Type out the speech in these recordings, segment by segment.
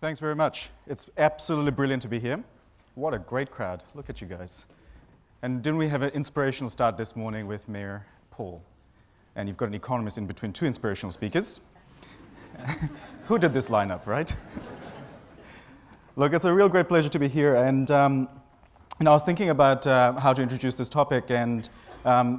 Thanks very much. It's absolutely brilliant to be here. What a great crowd. Look at you guys. And didn't we have an inspirational start this morning with Mayor Paul? And you've got an economist in between two inspirational speakers. Who did this lineup, right? Look, it's a real great pleasure to be here. And I was thinking about how to introduce this topic, and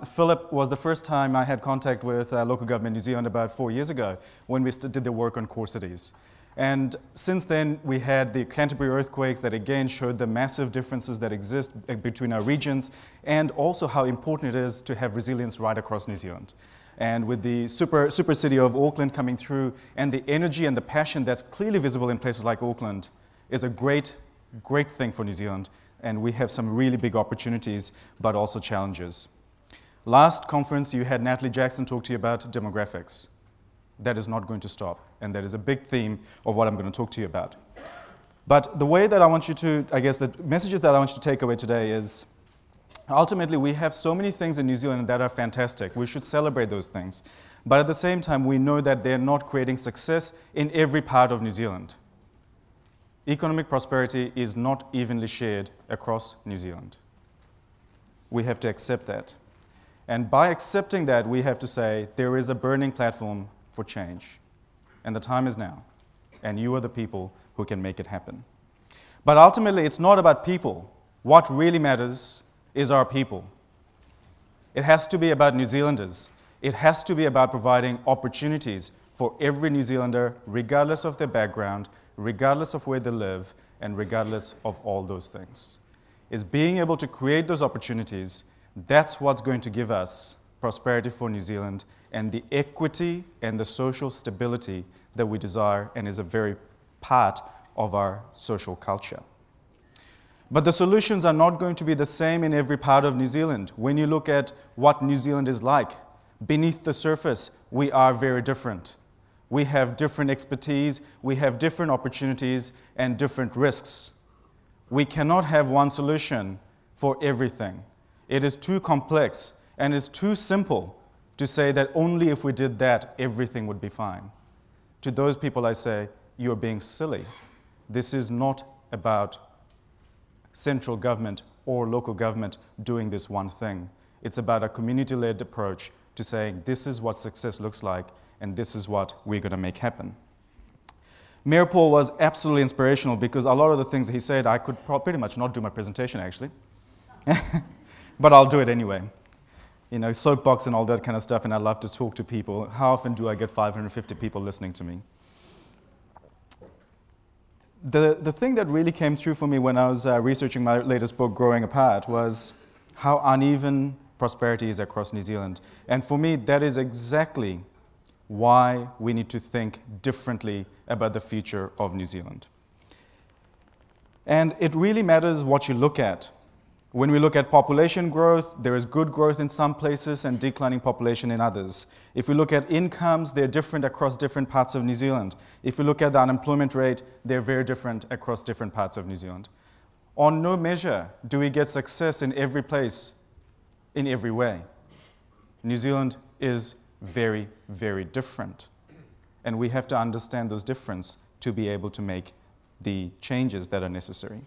Philip was the first time I had contact with local government New Zealand about 4 years ago when we did the work on core cities. And since then, we had the Canterbury earthquakes that again showed the massive differences that exist between our regions, and also how important it is to have resilience right across New Zealand. And with the super city of Auckland coming through, and the energy and the passion that's clearly visible in places like Auckland is a great thing for New Zealand. And we have some really big opportunities, but also challenges. Last conference, you had Natalie Jackson talk to you about demographics. That is not going to stop, and that is a big theme of what I'm going to talk to you about. But the way that I want you to, the messages that I want you to take away today is, ultimately, we have so many things in New Zealand that are fantastic. We should celebrate those things. But at the same time, we know that they're not creating success in every part of New Zealand. Economic prosperity is not evenly shared across New Zealand. We have to accept that. And by accepting that, we have to say there is a burning platform for change. And the time is now. And you are the people who can make it happen. But ultimately, it's not about people. What really matters is our people. It has to be about New Zealanders. It has to be about providing opportunities for every New Zealander, regardless of their background, regardless of where they live, and regardless of all those things. It's being able to create those opportunities. That's what's going to give us prosperity for New Zealand and the equity and the social stability that we desire and is a very part of our social culture. But the solutions are not going to be the same in every part of New Zealand. When you look at what New Zealand is like, beneath the surface, we are very different. We have different expertise, we have different opportunities and different risks. We cannot have one solution for everything. It is too complex and it's too simple to say that only if we did that, everything would be fine. To those people I say, you're being silly. This is not about central government or local government doing this one thing. It's about a community-led approach to saying this is what success looks like and this is what we're going to make happen. Mayor Paul was absolutely inspirational because a lot of the things he said, I could pretty much not do my presentation actually. But I'll do it anyway. You know, soapbox and all that kind of stuff, and I love to talk to people. How often do I get 550 people listening to me? The thing that really came through for me when I was researching my latest book, Growing Apart, was how uneven prosperity is across New Zealand. And for me, that is exactly why we need to think differently about the future of New Zealand. And it really matters what you look at. When we look at population growth, there is good growth in some places and declining population in others. If we look at incomes, they're different across different parts of New Zealand. If we look at the unemployment rate, they're very different across different parts of New Zealand. On no measure do we get success in every place, in every way. New Zealand is very, very different. And we have to understand those differences to be able to make the changes that are necessary.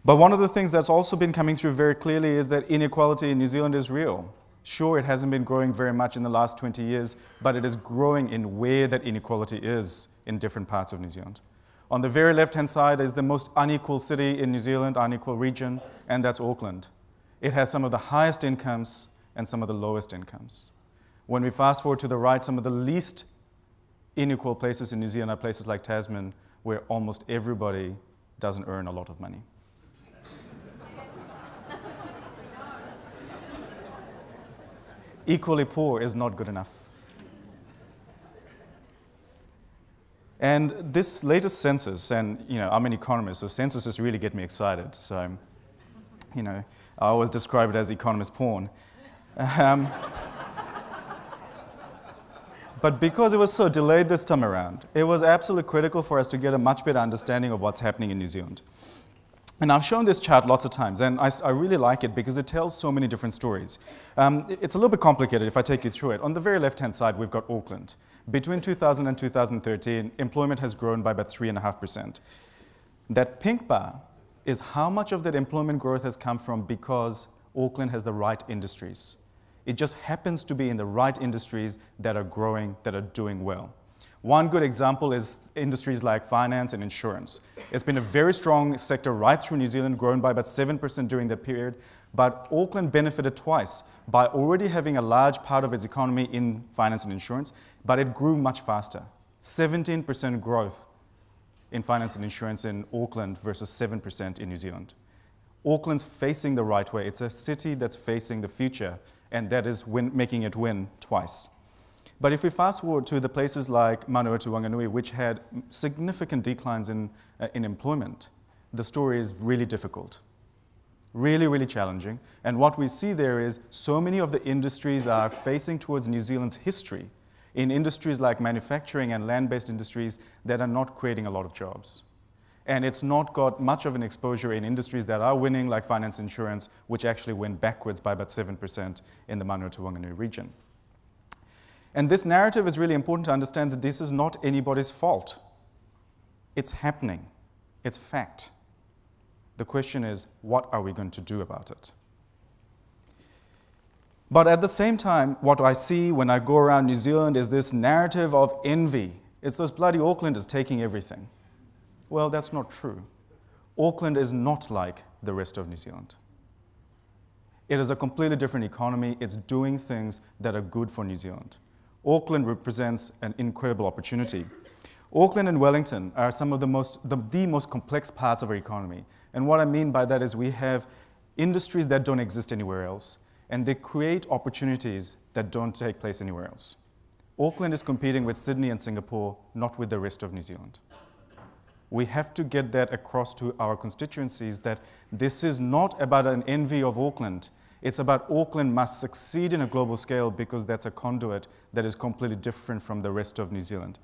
But one of the things that's also been coming through very clearly is that inequality in New Zealand is real. Sure, it hasn't been growing very much in the last 20 years, but it is growing in where that inequality is in different parts of New Zealand. On the very left-hand side is the most unequal city in New Zealand, unequal region, and that's Auckland. It has some of the highest incomes and some of the lowest incomes. When we fast forward to the right, some of the least unequal places in New Zealand are places like Tasman, where almost everybody doesn't earn a lot of money. Equally poor is not good enough. And this latest census, and I'm an economist, so censuses really get me excited. So, I always describe it as economist porn. But because it was so delayed this time around, it was absolutely critical for us to get a much better understanding of what's happening in New Zealand. And I've shown this chart lots of times, and I really like it because it tells so many different stories. It's a little bit complicated if I take you through it. On the very left-hand side, we've got Auckland. Between 2000 and 2013, employment has grown by about 3.5%. That pink bar is how much of that employment growth has come from because Auckland has the right industries. It just happens to be in the right industries that are growing, that are doing well. One good example is industries like finance and insurance. It's been a very strong sector right through New Zealand, grown by about 7% during that period, but Auckland benefited twice by already having a large part of its economy in finance and insurance, but it grew much faster. 17% growth in finance and insurance in Auckland versus 7% in New Zealand. Auckland's facing the right way. It's a city that's facing the future, and that is making it win twice. But if we fast forward to the places like Manawatu Wanganui, which had significant declines in employment, the story is really difficult. Really, really challenging. And what we see there is so many of the industries are facing towards New Zealand's history in industries like manufacturing and land-based industries that are not creating a lot of jobs. And it's not got much of an exposure in industries that are winning, like finance insurance, which actually went backwards by about 7% in the Manawatu Wanganui region. And this narrative is really important to understand that this is not anybody's fault. It's happening. It's fact. The question is, what are we going to do about it? But at the same time, what I see when I go around New Zealand is this narrative of envy. It's those bloody Aucklanders taking everything. Well, that's not true. Auckland is not like the rest of New Zealand. It is a completely different economy. It's doing things that are good for New Zealand. Auckland represents an incredible opportunity. Auckland and Wellington are some of the most complex parts of our economy. And what I mean by that is we have industries that don't exist anywhere else, and they create opportunities that don't take place anywhere else. Auckland is competing with Sydney and Singapore, not with the rest of New Zealand. We have to get that across to our constituencies that this is not about an envy of Auckland. It's about Auckland must succeed in a global scale because that's a conduit that is completely different from the rest of New Zealand.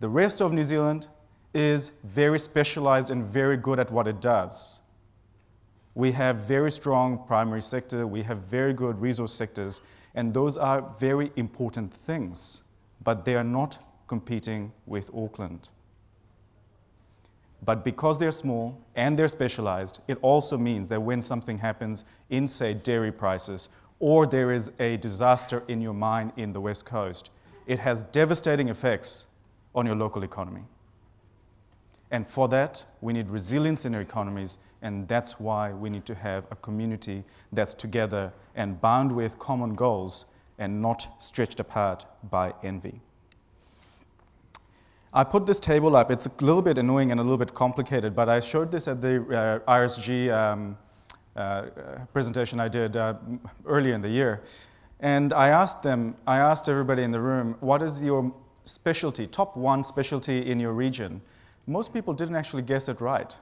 The rest of New Zealand is very specialized and very good at what it does. We have very strong primary sector, we have very good resource sectors, and those are very important things, but they are not competing with Auckland. But because they're small and they're specialized, it also means that when something happens in, say, dairy prices, or there is a disaster in your mine in the West Coast, it has devastating effects on your local economy. And for that, we need resilience in our economies, and that's why we need to have a community that's together and bound with common goals and not stretched apart by envy. I put this table up. It's a little bit annoying and a little bit complicated, but I showed this at the RSG presentation I did earlier in the year. And I asked everybody in the room, what is your specialty, top one specialty in your region? Most people didn't actually guess it right,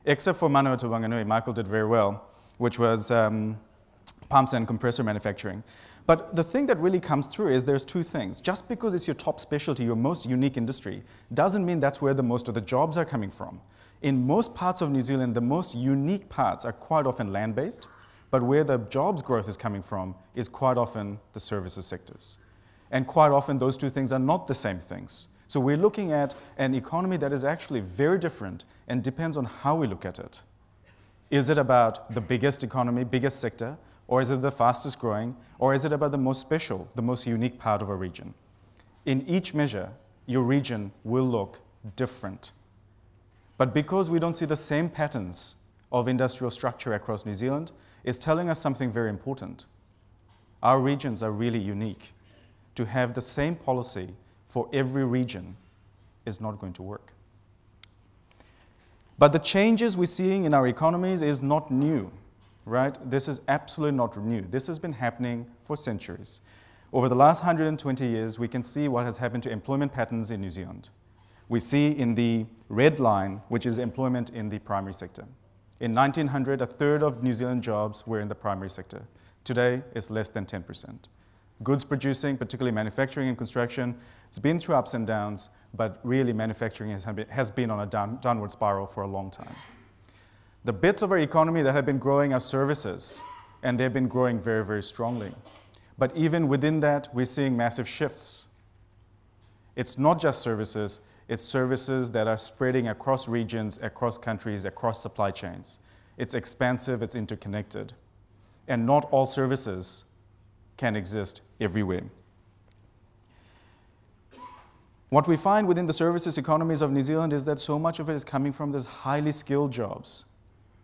except for Manawatu Wanganui. Michael did very well, which was pumps and compressor manufacturing. But the thing that really comes through is there's two things. Just because it's your top specialty, your most unique industry, doesn't mean that's where the most of the jobs are coming from. In most parts of New Zealand, the most unique parts are quite often land-based, but where the jobs growth is coming from is quite often the services sectors. And quite often those two things are not the same things. So we're looking at an economy that is actually very different and depends on how we look at it. Is it about the biggest economy, biggest sector, or is it the fastest growing, or is it about the most special, the most unique part of a region? In each measure, your region will look different. But because we don't see the same patterns of industrial structure across New Zealand, it's telling us something very important. Our regions are really unique. To have the same policy for every region is not going to work. But the changes we're seeing in our economies is not new. Right? This is absolutely not new. This has been happening for centuries. Over the last 120 years, we can see what has happened to employment patterns in New Zealand. We see in the red line, which is employment in the primary sector. In 1900, a third of New Zealand jobs were in the primary sector. Today, it's less than 10%. Goods producing, particularly manufacturing and construction, it's been through ups and downs, but really manufacturing has been on a downward spiral for a long time. The bits of our economy that have been growing are services, and they've been growing very, very strongly. But even within that, we're seeing massive shifts. It's not just services, it's services that are spreading across regions, across countries, across supply chains. It's expansive, it's interconnected. And not all services can exist everywhere. What we find within the services economies of New Zealand is that so much of it is coming from those highly skilled jobs.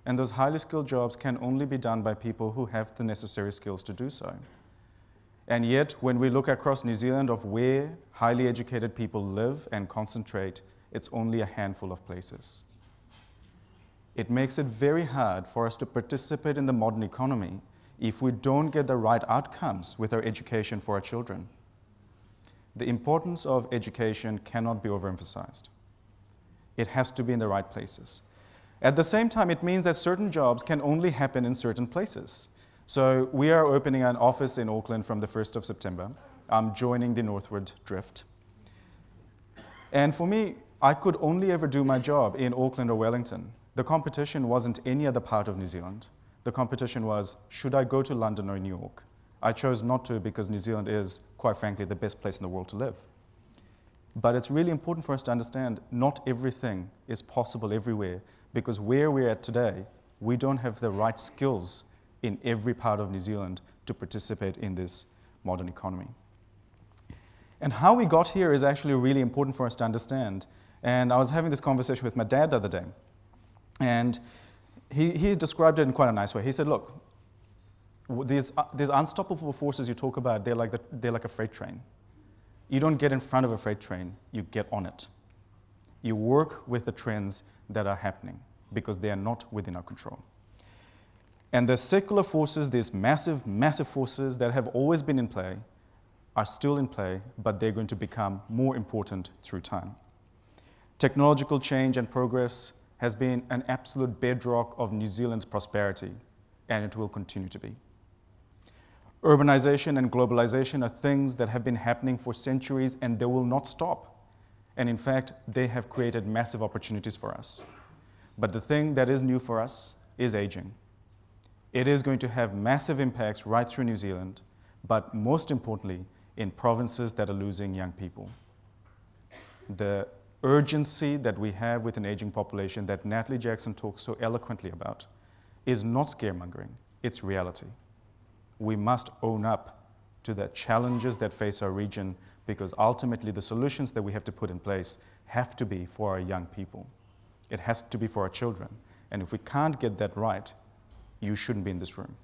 And those highly skilled jobs can only be done by people who have the necessary skills to do so. And yet, when we look across New Zealand of where highly educated people live and concentrate, it's only a handful of places. It makes it very hard for us to participate in the modern economy if we don't get the right outcomes with our education for our children. The importance of education cannot be overemphasized. It has to be in the right places. At the same time, it means that certain jobs can only happen in certain places. So we are opening an office in Auckland from the 1st of September. I'm joining the Northward Drift. And for me, I could only ever do my job in Auckland or Wellington. The competition wasn't any other part of New Zealand. The competition was, should I go to London or New York? I chose not to because New Zealand is, quite frankly, the best place in the world to live. But it's really important for us to understand not everything is possible everywhere, because where we're at today, we don't have the right skills in every part of New Zealand to participate in this modern economy. And how we got here is actually really important for us to understand. And I was having this conversation with my dad the other day, and he described it in quite a nice way. He said, look, these unstoppable forces you talk about, they're like a freight train. You don't get in front of a freight train, you get on it. You work with the trends that are happening because they are not within our control. And the secular forces, these massive, massive forces that have always been in play, are still in play, but they're going to become more important through time. Technological change and progress has been an absolute bedrock of New Zealand's prosperity, and it will continue to be. Urbanization and globalization are things that have been happening for centuries, and they will not stop. And in fact, they have created massive opportunities for us. But the thing that is new for us is aging. It is going to have massive impacts right through New Zealand, but most importantly, in provinces that are losing young people. The urgency that we have with an aging population that Natalie Jackson talks so eloquently about is not scaremongering, it's reality. We must own up to the challenges that face our region, because ultimately the solutions that we have to put in place have to be for our young people. It has to be for our children. And if we can't get that right, you shouldn't be in this room.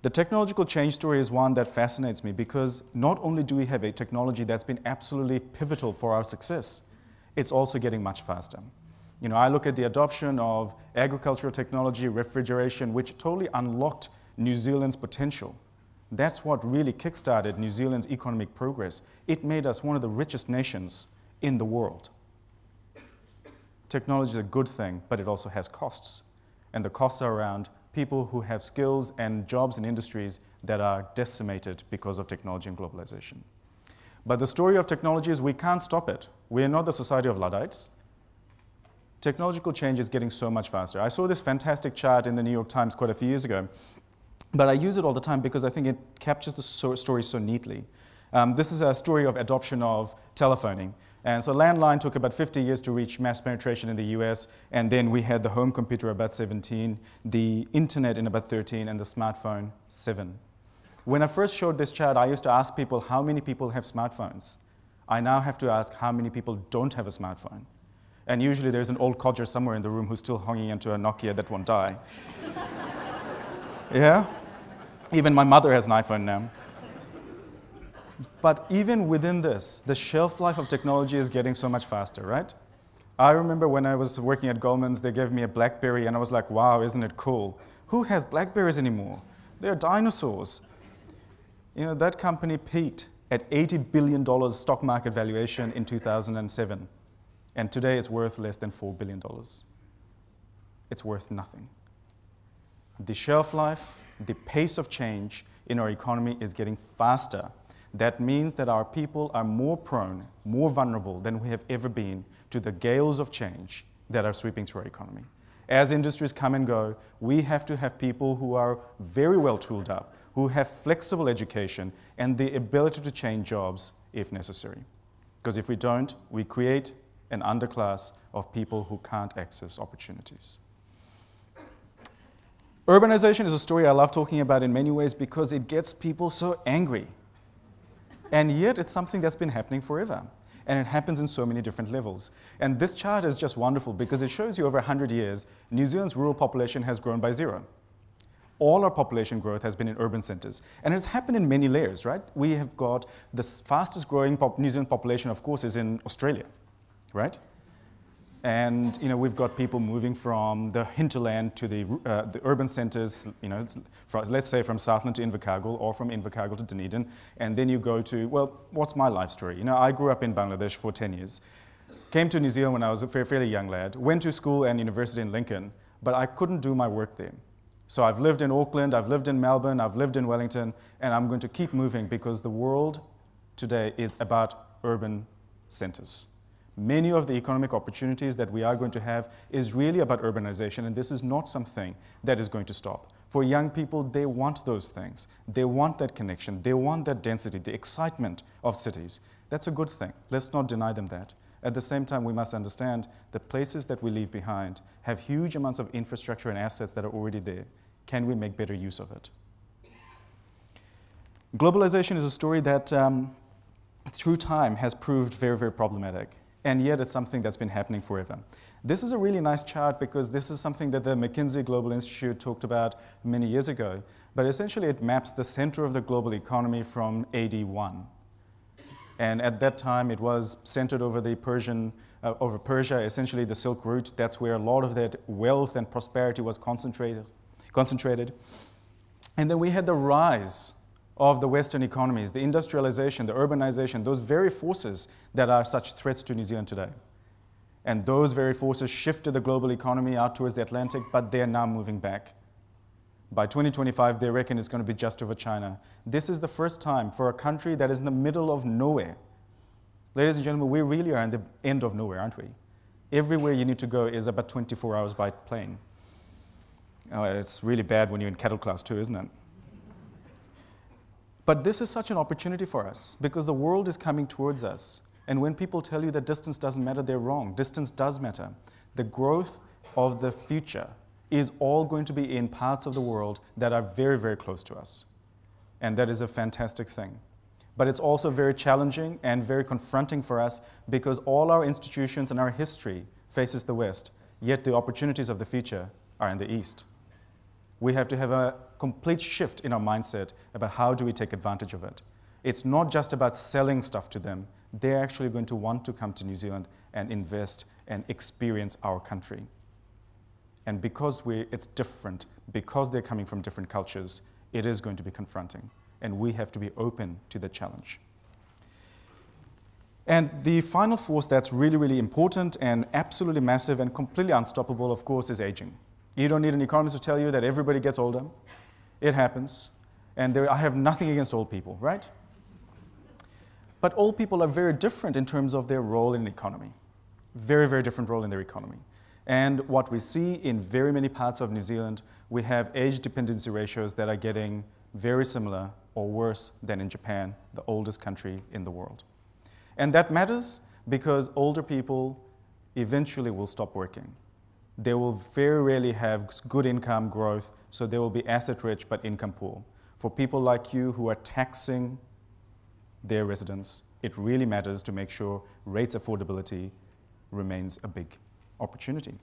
The technological change story is one that fascinates me, because not only do we have a technology that's been absolutely pivotal for our success, it's also getting much faster. You know, I look at the adoption of agricultural technology, refrigeration, which totally unlocked New Zealand's potential. That's what really kickstarted New Zealand's economic progress. It made us one of the richest nations in the world. Technology is a good thing, but it also has costs. And the costs are around people who have skills and jobs in industries that are decimated because of technology and globalization. But the story of technology is we can't stop it. We are not the society of Luddites. Technological change is getting so much faster. I saw this fantastic chart in the New York Times quite a few years ago, but I use it all the time because I think it captures the story so neatly. This is a story of adoption of telephoning. And so landline took about 50 years to reach mass penetration in the US, and then we had the home computer about 17, the internet in about 13, and the smartphone 7. When I first showed this chart, I used to ask people how many people have smartphones. I now have to ask how many people don't have a smartphone. And usually there's an old codger somewhere in the room who's still hanging into a Nokia that won't die. Yeah? Even my mother has an iPhone now. But even within this, the shelf life of technology is getting so much faster, right? I remember when I was working at Goldman's, they gave me a BlackBerry, and I was like, wow, isn't it cool? Who has BlackBerries anymore? They're dinosaurs. You know, that company peaked at $80 billion stock market valuation in 2007. And today it's worth less than $4 billion. It's worth nothing. The shelf life, the pace of change in our economy is getting faster. That means that our people are more prone, more vulnerable than we have ever been to the gales of change that are sweeping through our economy. As industries come and go, we have to have people who are very well tooled up, who have flexible education and the ability to change jobs if necessary. Because if we don't, we create an underclass of people who can't access opportunities. Urbanization is a story I love talking about in many ways because it gets people so angry. And yet it's something that's been happening forever. And it happens in so many different levels. And this chart is just wonderful because it shows you over 100 years, New Zealand's rural population has grown by 0. All our population growth has been in urban centers. And it's happened in many layers, right? We have got the fastest growing New Zealand population, of course, is in Australia, right? And we've got people moving from the hinterland to the urban centers, let's say from Southland to Invercargill or from Invercargill to Dunedin. And then you go to, well, what's my life story? I grew up in Bangladesh for 10 years. Came to New Zealand when I was a fairly young lad. Went to school and university in Lincoln, but I couldn't do my work there. So I've lived in Auckland, I've lived in Melbourne, I've lived in Wellington, and I'm going to keep moving because the world today is about urban centers. Many of the economic opportunities that we are going to have is really about urbanization, and this is not something that is going to stop. For young people, they want those things. They want that connection. They want that density, the excitement of cities. That's a good thing. Let's not deny them that. At the same time, we must understand the places that we leave behind have huge amounts of infrastructure and assets that are already there. Can we make better use of it? Globalization is a story that, through time, has proved very, very problematic. And yet it's something that's been happening forever. This is a really nice chart because this is something that the McKinsey Global Institute talked about many years ago. But essentially it maps the center of the global economy from AD 1. And at that time it was centered over over Persia, essentially the Silk Route. That's where a lot of that wealth and prosperity was concentrated. And then we had the rise of the Western economies, the industrialization, the urbanization, those very forces that are such threats to New Zealand today. And those very forces shifted the global economy out towards the Atlantic, but they're now moving back. By 2025, they reckon it's going to be just over China. This is the first time for a country that is in the middle of nowhere. Ladies and gentlemen, we really are in the end of nowhere, aren't we? Everywhere you need to go is about 24 hours by plane. Oh, it's really bad when you're in cattle class too, isn't it? But this is such an opportunity for us because the world is coming towards us. And when people tell you that distance doesn't matter, they're wrong. Distance does matter. The growth of the future is all going to be in parts of the world that are very, very close to us. And that is a fantastic thing. But it's also very challenging and very confronting for us because all our institutions and our history faces the West, yet the opportunities of the future are in the East. We have to have a complete shift in our mindset about how do we take advantage of it. It's not just about selling stuff to them. They're actually going to want to come to New Zealand and invest and experience our country. And because it's different, because they're coming from different cultures, it is going to be confronting. And we have to be open to the challenge. And the final force that's really, really important and absolutely massive and completely unstoppable, of course, is aging. You don't need an economist to tell you that everybody gets older. It happens. And I have nothing against old people, right? But old people are very different in terms of their role in the economy. Very, very different role in their economy. And what we see in very many parts of New Zealand, we have age dependency ratios that are getting very similar or worse than in Japan, the oldest country in the world. And that matters because older people eventually will stop working. They will very rarely have good income growth, so they will be asset rich but income poor. For people like you who are taxing their residents, it really matters to make sure rates affordability remains a big opportunity.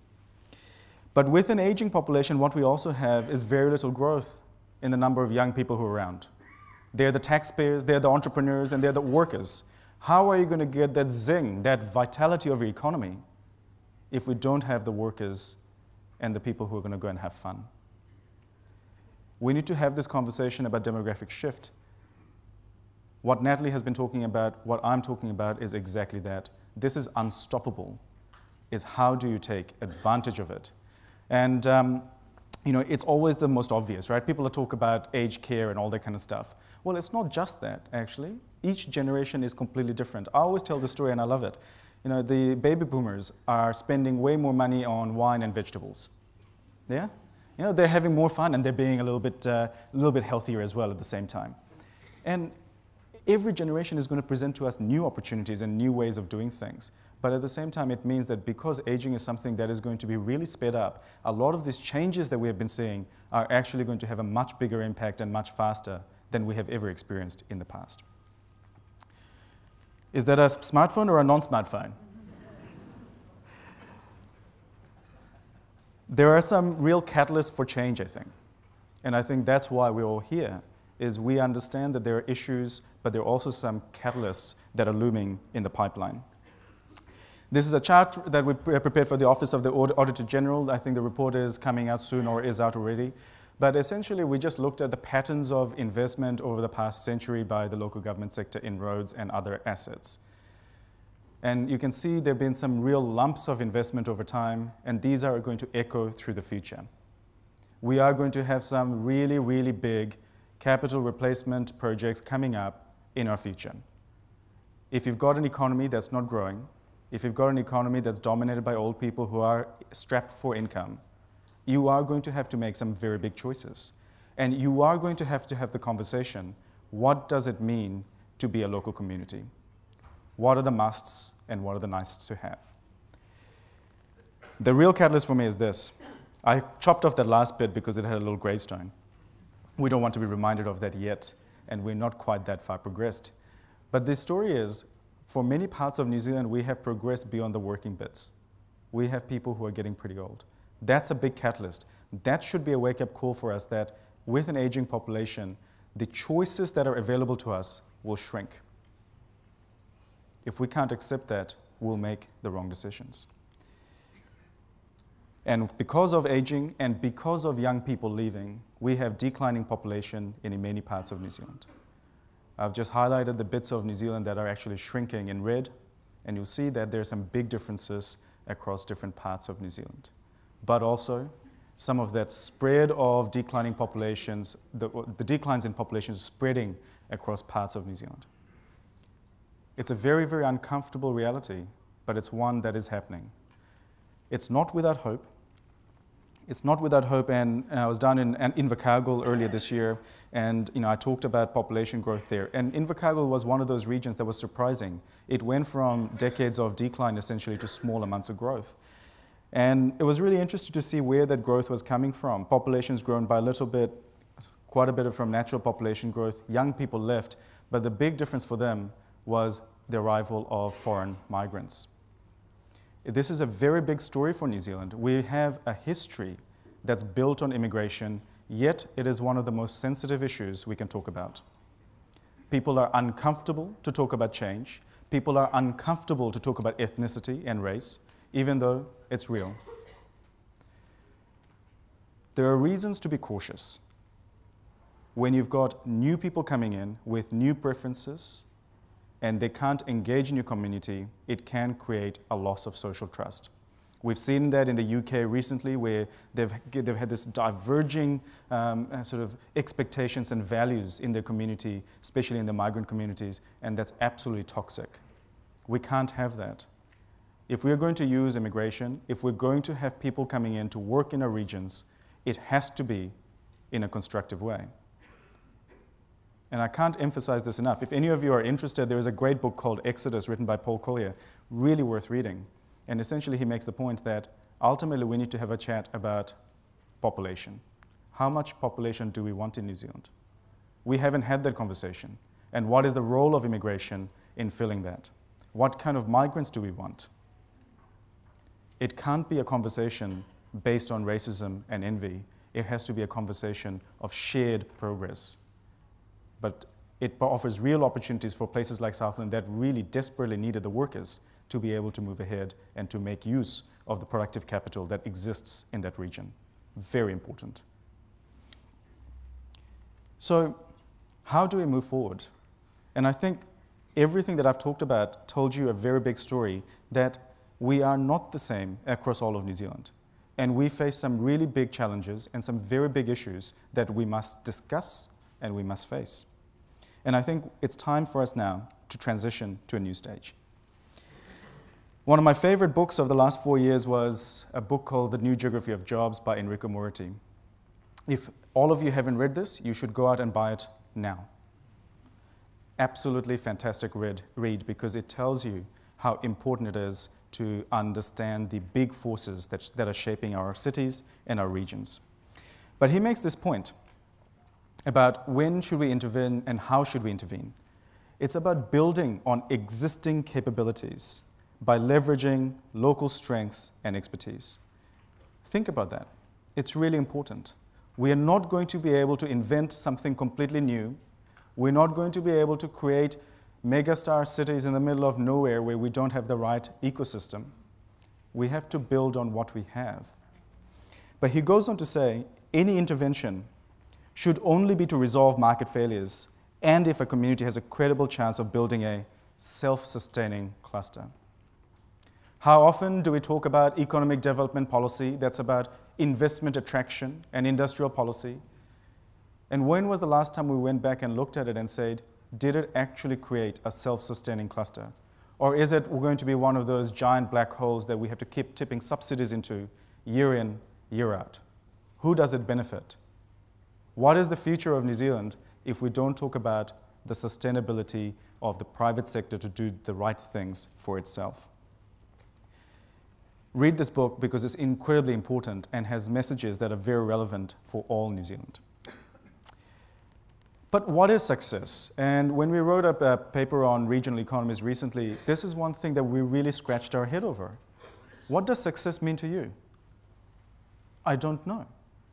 But with an aging population, what we also have is very little growth in the number of young people who are around. They're the taxpayers, they're the entrepreneurs, and they're the workers. How are you going to get that zing, that vitality of your economy, if we don't have the workers and the people who are going to go and have fun? We need to have this conversation about demographic shift. What Natalie has been talking about, what I'm talking about is exactly that. This is unstoppable. Is how do you take advantage of it? And it's always the most obvious, right? People talk about aged care and all that kind of stuff. Well, it's not just that, actually. Each generation is completely different. I always tell the story, and I love it. The baby boomers are spending way more money on wine and vegetables. Yeah? You know, they're having more fun and they're being a little bit healthier as well at the same time. And every generation is going to present to us new opportunities and new ways of doing things. But at the same time, it means that because aging is something that is going to be really sped up, a lot of these changes that we have been seeing are actually going to have a much bigger impact and much faster than we have ever experienced in the past. Is that a smartphone or a non-smartphone? There are some real catalysts for change, I think. And I think that's why we're all here, is we understand that there are issues, but there are also some catalysts that are looming in the pipeline. This is a chart that we prepared for the Office of the Auditor General. I think the report is coming out soon or is out already. But essentially, we just looked at the patterns of investment over the past century by the local government sector in roads and other assets. And you can see there have been some real lumps of investment over time, and these are going to echo through the future. We are going to have some really, really big capital replacement projects coming up in our future. If you've got an economy that's not growing, if you've got an economy that's dominated by old people who are strapped for income, you are going to have to make some very big choices. And you are going to have the conversation, what does it mean to be a local community? What are the musts and what are the nice to have? The real catalyst for me is this. I chopped off that last bit because it had a little gravestone. We don't want to be reminded of that yet, and we're not quite that far progressed. But the story is, for many parts of New Zealand, we have progressed beyond the working bits. We have people who are getting pretty old. That's a big catalyst. That should be a wake-up call for us that with an aging population, the choices that are available to us will shrink. If we can't accept that, we'll make the wrong decisions. And because of aging and because of young people leaving, we have declining population in many parts of New Zealand. I've just highlighted the bits of New Zealand that are actually shrinking in red, and you'll see that there are some big differences across different parts of New Zealand. But also, some of that spread of declining populations, the declines in populations spreading across parts of New Zealand. It's a very, very uncomfortable reality, but it's one that is happening. It's not without hope. It's not without hope, and I was down in Invercargill earlier this year, and I talked about population growth there. And Invercargill was one of those regions that was surprising. It went from decades of decline essentially to small amounts of growth. And it was really interesting to see where that growth was coming from. Population's grown by a little bit, quite a bit from natural population growth. Young people left, but the big difference for them was the arrival of foreign migrants. This is a very big story for New Zealand. We have a history that's built on immigration, yet it is one of the most sensitive issues we can talk about. People are uncomfortable to talk about change. People are uncomfortable to talk about ethnicity and race, even though it's real. There are reasons to be cautious. When you've got new people coming in with new preferences, and they can't engage in your community, it can create a loss of social trust. We've seen that in the UK recently, where they've had this diverging sort of expectations and values in their community, especially in the migrant communities, and that's absolutely toxic. We can't have that. If we're going to use immigration, if we're going to have people coming in to work in our regions, it has to be in a constructive way. And I can't emphasize this enough. If any of you are interested, there is a great book called Exodus written by Paul Collier, really worth reading. And essentially he makes the point that ultimately we need to have a chat about population. How much population do we want in New Zealand? We haven't had that conversation. And what is the role of immigration in filling that? What kind of migrants do we want? It can't be a conversation based on racism and envy. It has to be a conversation of shared progress. But it offers real opportunities for places like Southland that really desperately needed the workers to be able to move ahead and to make use of the productive capital that exists in that region. Very important. So how do we move forward? And I think everything that I've talked about told you a very big story that we are not the same across all of New Zealand. And we face some really big challenges and some very big issues that we must discuss and we must face. And I think it's time for us now to transition to a new stage. One of my favorite books of the last 4 years was a book called The New Geography of Jobs by Enrico Moretti. If all of you haven't read this, you should go out and buy it now. Absolutely fantastic read because it tells you how important it is to understand the big forces that are shaping our cities and our regions. But he makes this point about when should we intervene and how should we intervene. It's about building on existing capabilities by leveraging local strengths and expertise. Think about that. It's really important. We are not going to be able to invent something completely new. We're not going to be able to create megastar cities in the middle of nowhere where we don't have the right ecosystem. We have to build on what we have. But he goes on to say, any intervention should only be to resolve market failures and if a community has a credible chance of building a self-sustaining cluster. How often do we talk about economic development policy that's about investment attraction and industrial policy? And when was the last time we went back and looked at it and said, did it actually create a self-sustaining cluster? Or is it going to be one of those giant black holes that we have to keep tipping subsidies into year in, year out? Who does it benefit? What is the future of New Zealand if we don't talk about the sustainability of the private sector to do the right things for itself? Read this book because it's incredibly important and has messages that are very relevant for all New Zealand. But what is success? And when we wrote up a paper on regional economies recently, this is one thing that we really scratched our head over. What does success mean to you? I don't know.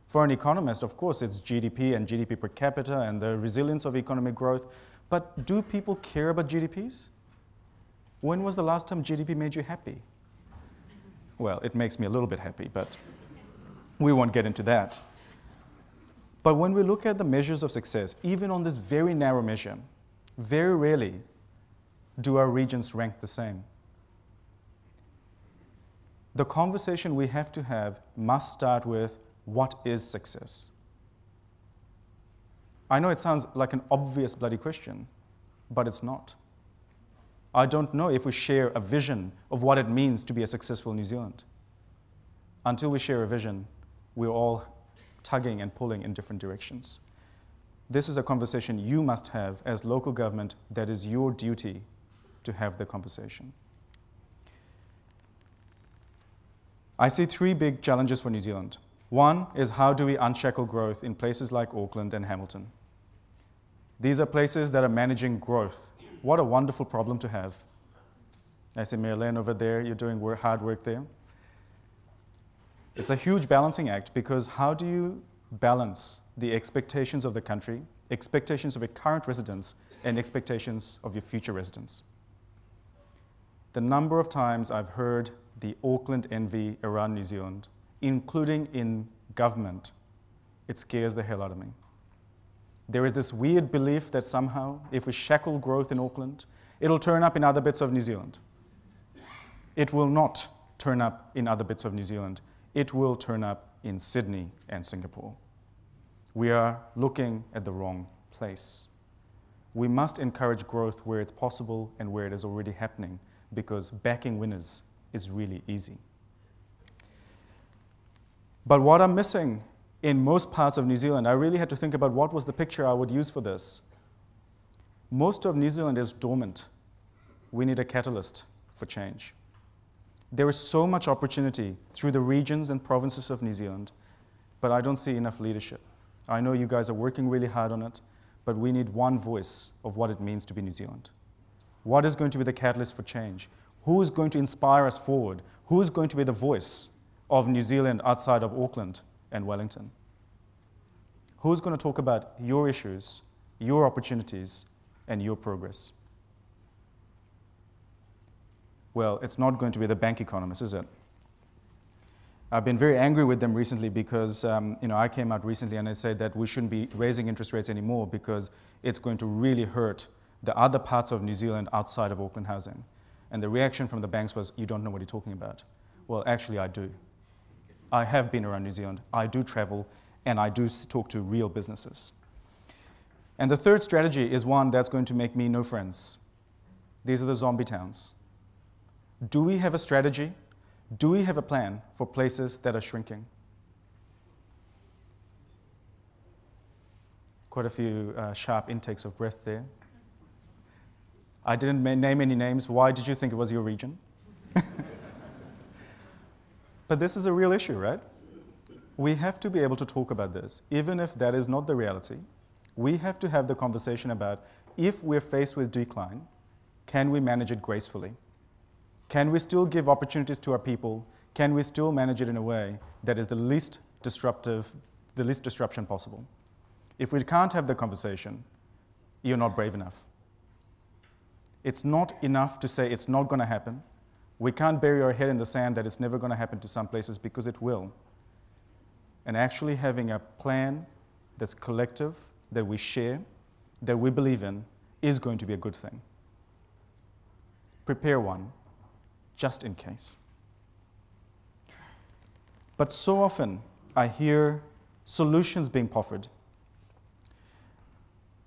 For an economist, of course, it's GDP and GDP per capita and the resilience of economic growth. But do people care about GDPs? When was the last time GDP made you happy? Well, it makes me a little bit happy, but we won't get into that. But when we look at the measures of success, even on this very narrow measure, very rarely do our regions rank the same. The conversation we have to have must start with, what is success? I know it sounds like an obvious bloody question, but it's not. I don't know if we share a vision of what it means to be a successful New Zealand. Until we share a vision, we're all tugging and pulling in different directions. This is a conversation you must have as local government. That is your duty to have the conversation. I see three big challenges for New Zealand. One is, how do we unshackle growth in places like Auckland and Hamilton? These are places that are managing growth. What a wonderful problem to have. I see Mayor Len over there, you're doing hard work there. It's a huge balancing act, because how do you balance the expectations of the country, expectations of your current residents, and expectations of your future residents? The number of times I've heard the Auckland envy around New Zealand, including in government, it scares the hell out of me. There is this weird belief that somehow, if we shackle growth in Auckland, it'll turn up in other bits of New Zealand. It will not turn up in other bits of New Zealand. It will turn up in Sydney and Singapore. We are looking at the wrong place. We must encourage growth where it's possible and where it is already happening, because backing winners is really easy. But what I'm missing in most parts of New Zealand, I really had to think about what was the picture I would use for this. Most of New Zealand is dormant. We need a catalyst for change. There is so much opportunity through the regions and provinces of New Zealand, but I don't see enough leadership. I know you guys are working really hard on it, but we need one voice of what it means to be New Zealand. What is going to be the catalyst for change? Who is going to inspire us forward? Who is going to be the voice of New Zealand outside of Auckland and Wellington? Who's going to talk about your issues, your opportunities, and your progress? Well, it's not going to be the bank economists, is it? I've been very angry with them recently because I came out recently and I said that we shouldn't be raising interest rates anymore because it's going to really hurt the other parts of New Zealand outside of Auckland housing. And the reaction from the banks was, you don't know what you're talking about. Well, actually, I do. I have been around New Zealand. I do travel, and I do talk to real businesses. And the third strategy is one that's going to make me no friends. These are the zombie towns. Do we have a strategy? Do we have a plan for places that are shrinking? Quite a few sharp intakes of breath there. I didn't name any names. Why did you think it was your region? But this is a real issue, right? We have to be able to talk about this. Even if that is not the reality, we have to have the conversation about, if we're faced with decline, can we manage it gracefully? Can we still give opportunities to our people? Can we still manage it in a way that is the least disruption possible? If we can't have the conversation, you're not brave enough. It's not enough to say it's not going to happen. We can't bury our head in the sand that it's never going to happen to some places, because it will. And actually having a plan that's collective, that we share, that we believe in, is going to be a good thing. Prepare one, just in case. But so often, I hear solutions being proffered.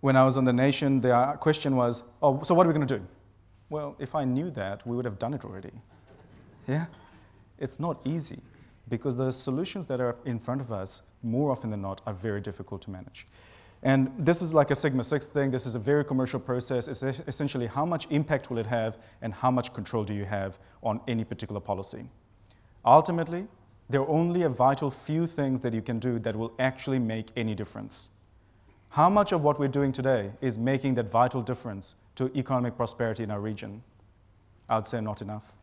When I was on The Nation, the question was, oh, so what are we going to do? Well, if I knew that, we would have done it already. Yeah? It's not easy, because the solutions that are in front of us, more often than not, are very difficult to manage. And this is like a Sigma 6 thing. This is a very commercial process. It's essentially how much impact will it have and how much control do you have on any particular policy. Ultimately, there are only a vital few things that you can do that will actually make any difference. How much of what we're doing today is making that vital difference to economic prosperity in our region? I would say not enough.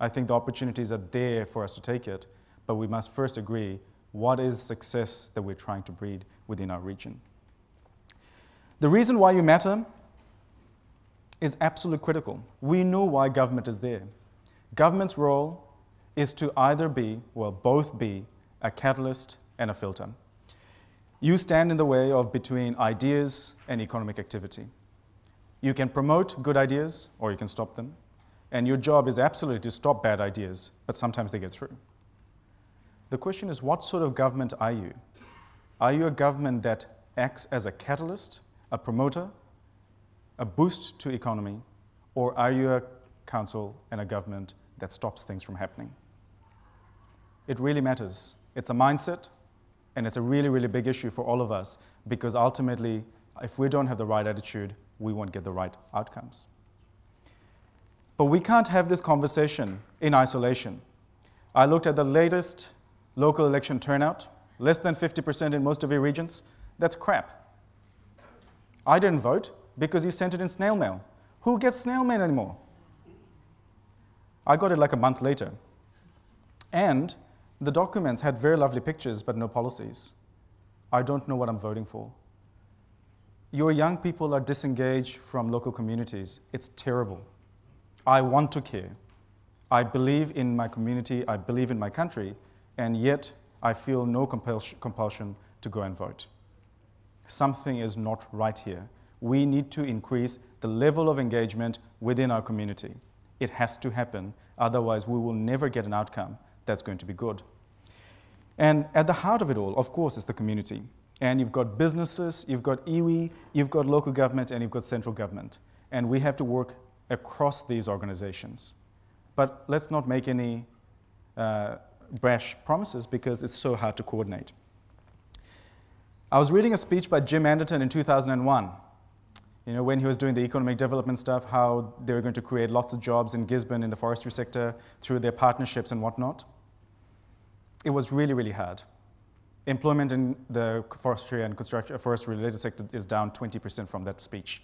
I think the opportunities are there for us to take it, but we must first agree what is success that we're trying to breed within our region. The reason why you matter is absolutely critical. We know why government is there. Government's role is to either be, well, both be, a catalyst and a filter. You stand in the way of between ideas and economic activity. You can promote good ideas or you can stop them. And your job is absolutely to stop bad ideas, but sometimes they get through. The question is, what sort of government are you? Are you a government that acts as a catalyst, a promoter, a boost to economy, or are you a council and a government that stops things from happening? It really matters. It's a mindset. And it's a really, really big issue for all of us, because ultimately, if we don't have the right attitude, we won't get the right outcomes. But we can't have this conversation in isolation. I looked at the latest local election turnout, less than 50% in most of your regions. That's crap. I didn't vote because you sent it in snail mail. Who gets snail mail anymore? I got it like a month later. And the documents had very lovely pictures, but no policies. I don't know what I'm voting for. Your young people are disengaged from local communities. It's terrible. I want to care. I believe in my community, I believe in my country, and yet I feel no compulsion to go and vote. Something is not right here. We need to increase the level of engagement within our community. It has to happen, otherwise we will never get an outcome that's going to be good. And at the heart of it all, of course, is the community. And you've got businesses, you've got iwi, you've got local government, and you've got central government. And we have to work across these organizations. But let's not make any brash promises, because it's so hard to coordinate. I was reading a speech by Jim Anderton in 2001. When he was doing the economic development stuff, how they were going to create lots of jobs in Gisborne in the forestry sector through their partnerships and whatnot. It was really, really hard. Employment in the forestry and forestry-related sector is down 20% from that speech.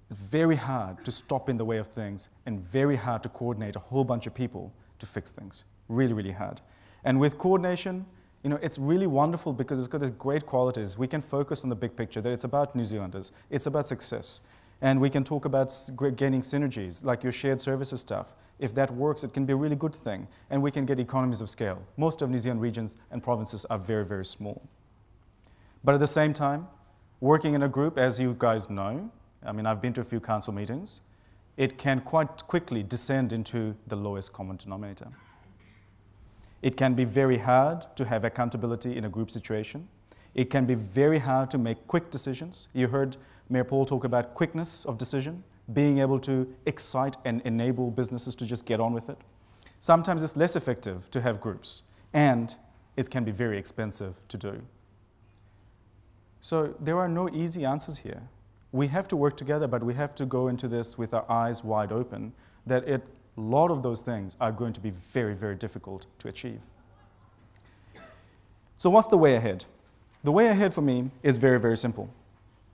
It's very hard to stop in the way of things and very hard to coordinate a whole bunch of people to fix things. Really, really hard. And with coordination, it's really wonderful because it's got these great qualities. We can focus on the big picture, that it's about New Zealanders, it's about success. And we can talk about gaining synergies, like your shared services stuff. If that works, it can be a really good thing. And we can get economies of scale. Most of New Zealand regions and provinces are very, very small. But at the same time, working in a group, as you guys know, I've been to a few council meetings, it can quite quickly descend into the lowest common denominator. It can be very hard to have accountability in a group situation. It can be very hard to make quick decisions. You heard Mayor Paul talk about quickness of decision, being able to excite and enable businesses to just get on with it. Sometimes it's less effective to have groups, and it can be very expensive to do. So there are no easy answers here. We have to work together, but we have to go into this with our eyes wide open, that a lot of those things are going to be very, very difficult to achieve. So what's the way ahead? The way ahead for me is very, very simple.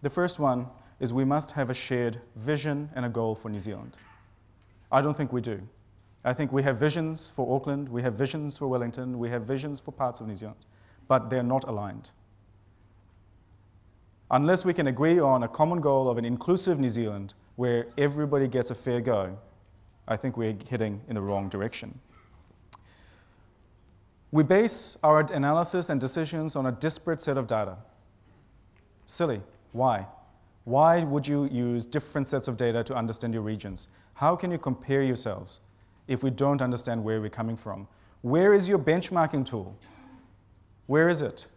The first one is we must have a shared vision and a goal for New Zealand. I don't think we do. I think we have visions for Auckland, we have visions for Wellington, we have visions for parts of New Zealand, but they're not aligned. Unless we can agree on a common goal of an inclusive New Zealand where everybody gets a fair go, I think we're heading in the wrong direction. We base our analysis and decisions on a disparate set of data. Silly. Why? Why would you use different sets of data to understand your regions? How can you compare yourselves if we don't understand where we're coming from? Where is your benchmarking tool? Where is it?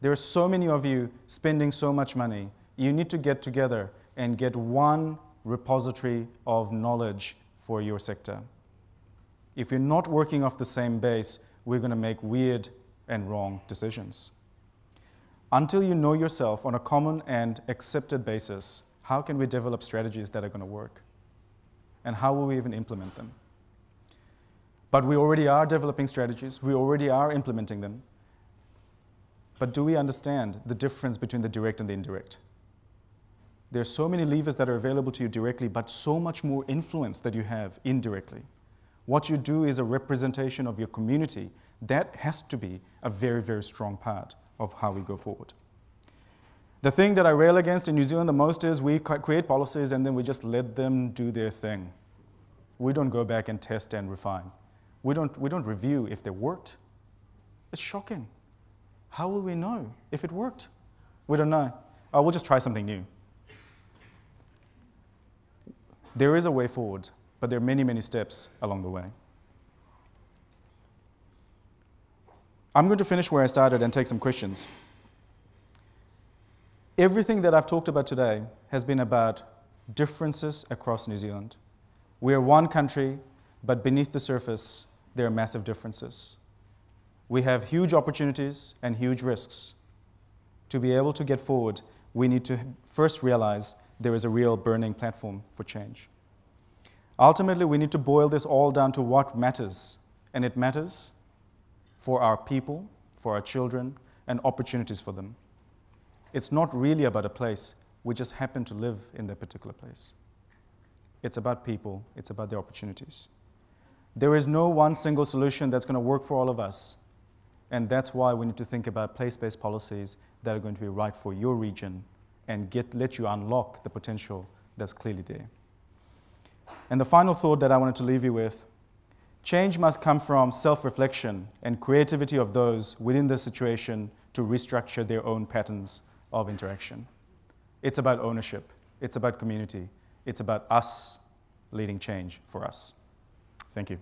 There are so many of you spending so much money. You need to get together and get one repository of knowledge for your sector. If you're not working off the same base, we're going to make weird and wrong decisions. Until you know yourself on a common and accepted basis, how can we develop strategies that are going to work? And how will we even implement them? But we already are developing strategies. We already are implementing them. But do we understand the difference between the direct and the indirect? There are so many levers that are available to you directly, but so much more influence that you have indirectly. What you do is a representation of your community. That has to be a very, very strong part of how we go forward. The thing that I rail against in New Zealand the most is we create policies and then we just let them do their thing. We don't go back and test and refine. We don't review if they worked. It's shocking. How will we know if it worked? We don't know. Oh, we'll just try something new. There is a way forward, but there are many, many steps along the way. I'm going to finish where I started and take some questions. Everything that I've talked about today has been about differences across New Zealand. We are one country, but beneath the surface, there are massive differences. We have huge opportunities and huge risks. To be able to get forward, we need to first realize there is a real burning platform for change. Ultimately, we need to boil this all down to what matters, and it matters for our people, for our children, and opportunities for them. It's not really about a place, we just happen to live in that particular place. It's about people, it's about their opportunities. There is no one single solution that's going to work for all of us, and that's why we need to think about place-based policies that are going to be right for your region and let you unlock the potential that's clearly there. And the final thought that I wanted to leave you with, change must come from self-reflection and creativity of those within the situation to restructure their own patterns of interaction. It's about ownership. It's about community. It's about us leading change for us. Thank you.